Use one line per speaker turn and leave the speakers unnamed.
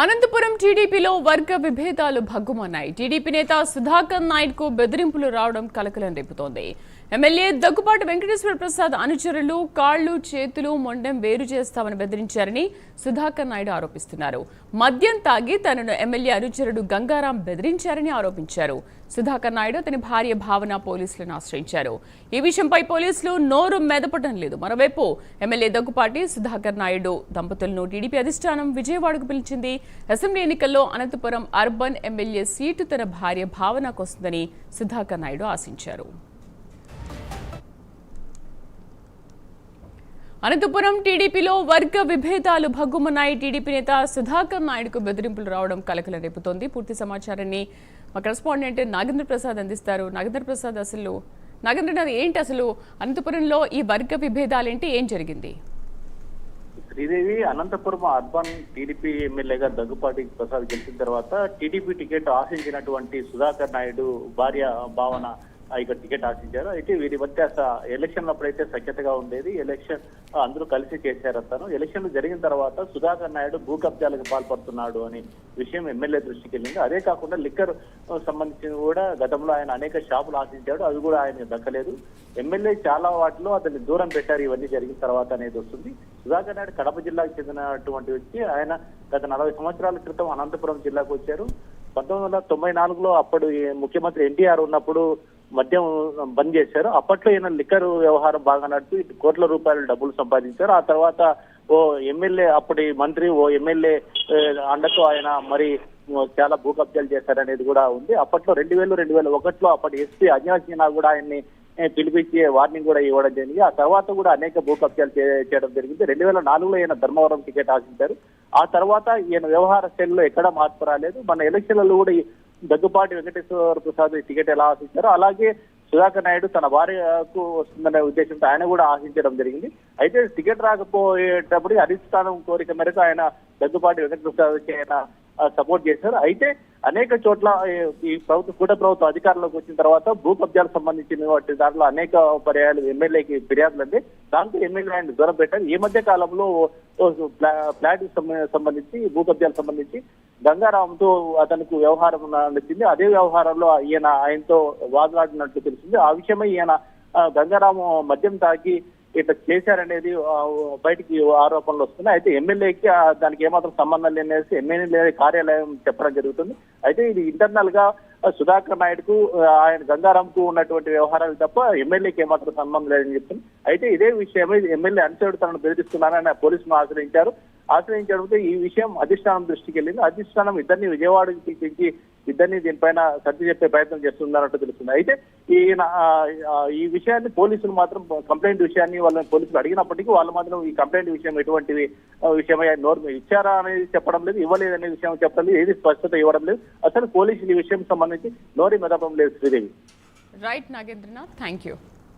అనంతపురం టీడీపీలో వర్గ విభేదాలు భగ్గుమన్నాయి. టీడీపీ నేత సుధాకర్ నాయుడుకు బెదిరింపులు రావడం కలకలం రేపుతోంది. ఎమ్మెల్యే దగ్గుపాటి వెంకటేశ్వర ప్రసాద్ అనుచరులు కాళ్లు చేతులు మొండెం వేరు చేస్తామని బెదిరించారని సుధాకర్ నాయుడు ఆరోపిస్తున్నారు. మద్యం తాగి తనను ఎమ్మెల్యే అనుచరుడు గంగారాం బెదిరించారని ఆరోపించారు. సుధాకర్ నాయుడు తన భార్య భావన పోలీసులను ఆశ్రయించారు. ఈ విషయంపై పోలీసులు నోరు మెదపడం లేదు. మరోవైపు ఎమ్మెల్యే దగ్గుపాటి సుధాకర్ నాయుడు దంపతులను టీడీపీ అధిష్టానం విజయవాడకు పిలిచింది. అసెంబ్లీ ఎన్నికల్లో అనంతపురం అర్బన్ ఎమ్మెల్యే సీటు తన భార్య భావనకు వస్తుందని సుధాకర్ నాయుడు ఆశించారు. అనంతపురం టీడీపీలో వర్గ విభేదాలు భగ్గుమన్నాయి. టీడీపీ నేత సుధాకర్ నాయుడుకు బెదిరింపులు రావడం కలకలం రేపుతోంది. పూర్తి సమాచారాన్ని మా కరెస్పాండెంట్ నాగేంద్ర ప్రసాద్ అందిస్తారు. నాగేంద్ర ప్రసాద్, ఏంటి అసలు అనంతపురంలో ఈ వర్గ విభేదాలేంటి, ఏం జరిగింది?
శ్రీదేవి, అనంతపురం అర్బన్ టీడీపీ ఎమ్మెల్యేగా దగ్గుపాటి ప్రసాద్ గెలిచిన తర్వాత టీడీపీ టికెట్ ఆశించినటువంటి సుధాకర్ నాయుడు భార్య భావన ఇక్కడ టికెట్ ఆశించారు. అయితే వీరి మధ్య ఎలక్షన్ అప్పుడైతే సఖ్యతగా ఉండేది. ఎలక్షన్ అందరూ కలిసి చేశారంటాను. ఎలక్షన్లు జరిగిన తర్వాత సుధాకర్ నాయుడు భూ కబ్జాలకు పాల్పడుతున్నాడు అనే విషయం ఎమ్మెల్యే దృష్టికి వెళ్ళింది. అదే కాకుండా లిక్కర్ సంబంధించి కూడా గతంలో ఆయన అనేక షాపులు ఆశించాడు, అవి కూడా ఆయన దక్కలేదు. ఎమ్మెల్యే చాలా వాటిలో అతన్ని దూరం పెట్టారు. ఇవన్నీ జరిగిన తర్వాత అనేది వస్తుంది. సుధాకర్ నాయుడు కడప జిల్లాకు చెందినటువంటి వ్యక్తి. ఆయన గత 40 సంవత్సరాల క్రితం అనంతపురం జిల్లాకు వచ్చారు. 1994లో అప్పుడు ముఖ్యమంత్రి ఎన్టీఆర్ ఉన్నప్పుడు మద్యం బంద్ చేశారు. అప్పట్లో ఈయన లిక్కర్ వ్యవహారం బాగా నడిపి కోట్ల రూపాయలు డబ్బులు సంపాదించారు. ఆ తర్వాత ఓ ఎమ్మెల్యే, అప్పటి మంత్రి ఓ ఎమ్మెల్యే అండతో ఆయన మరి చాలా భూ కబ్జాలు చేశారనేది కూడా ఉంది. అప్పట్లో 2001లో అప్పటి ఎస్పీ అజ్ఞాత్ సిన్హా కూడా ఆయన్ని పిలిపించి వార్నింగ్ కూడా ఇవ్వడం జరిగింది. ఆ తర్వాత కూడా అనేక భూ కబ్జాలు చేయడం జరిగింది. 2004లో ఈయన ధర్మవరం టికెట్ ఆశించారు. ఆ తర్వాత ఈయన వ్యవహార శైలిలో ఎక్కడా మార్పు రాలేదు. మన ఎలక్షన్లలో కూడా దగ్గుపాటి వెంకటేశ్వర ప్రసాద్ టికెట్ ఎలా ఆశించారో అలాగే సుధాకర్ నాయుడు తన భార్యకు వస్తుందనే ఉద్దేశంతో ఆయన కూడా ఆశించడం జరిగింది. అయితే టికెట్ రాకపోయేటప్పుడు అధిష్టానం కోరిక మేరకు ఆయన దగ్గుపాటి వెంకటేశ్వరకి ఆయన సపోర్ట్ చేశారు. అయితే అనేక చోట్ల ఈ కూట ప్రభుత్వం అధికారంలోకి వచ్చిన తర్వాత భూ కబ్జాలకు సంబంధించిన వాటి దాంట్లో అనేక పర్యాలు ఎమ్మెల్యేకి ఫిర్యాదులు అండి. దాంతో ఎమ్మెల్యే ఆయన దూరం పెట్టారు. ఈ మధ్య కాలంలో ఫ్లాట్ సంబంధించి భూ కబ్జాలకు సంబంధించి గంగారాంతో అతనికి వ్యవహారం నచ్చింది. అదే వ్యవహారంలో ఈయన ఆయనతో వాదులాడినట్టు తెలిసింది. ఆ విషయమై ఈయన గంగారాము మద్యం తాకి ఇట్లా చేశారనేది బయటికి ఆరోపణలు వస్తున్నాయి. అయితే ఎమ్మెల్యేకి దానికి ఏమాత్రం సంబంధం లేనేసి ఎమ్మెల్యే కార్యాలయం చెప్పడం జరుగుతుంది. అయితే ఇది ఇంటర్నల్ గా సుధాకర్ నాయుడుకు ఆయన గంగారాంకు ఉన్నటువంటి వ్యవహారాలు తప్ప ఎమ్మెల్యేకి ఏమాత్రం సంబంధం లేదని చెప్తుంది. అయితే ఇదే విషయమై ఎమ్మెల్యే అనుచరుడు తనను బెదిరిస్తున్నారని పోలీసులు ఆశ్రయించడంతో ఈ విషయం అధిష్టానం దృష్టికి వెళ్ళింది. అధిష్టానం ఇద్దరిని విజయవాడకి పిలిపించి ఇద్దరిని దీనిపైన సర్ది చెప్పే ప్రయత్నం చేస్తున్నట్టు తెలుస్తుంది. అయితే ఈ విషయాన్ని పోలీసులు మాత్రం కంప్లైంట్ విషయాన్ని వాళ్ళని పోలీసులు అడిగినప్పటికీ వాళ్ళు మాత్రం ఈ కంప్లైంట్ విషయం ఎటువంటి విషయమై నోరు ఇచ్చారా అనేది చెప్పడం లేదు, ఇవ్వలేదు అనే విషయం చెప్పడం లేదు, ఏది స్పష్టత ఇవ్వడం లేదు. అసలు పోలీసులు ఈ విషయం సంబంధించి నోరు మెదపడం లేదు. Sridevi.
Right Nagendranath, thank you.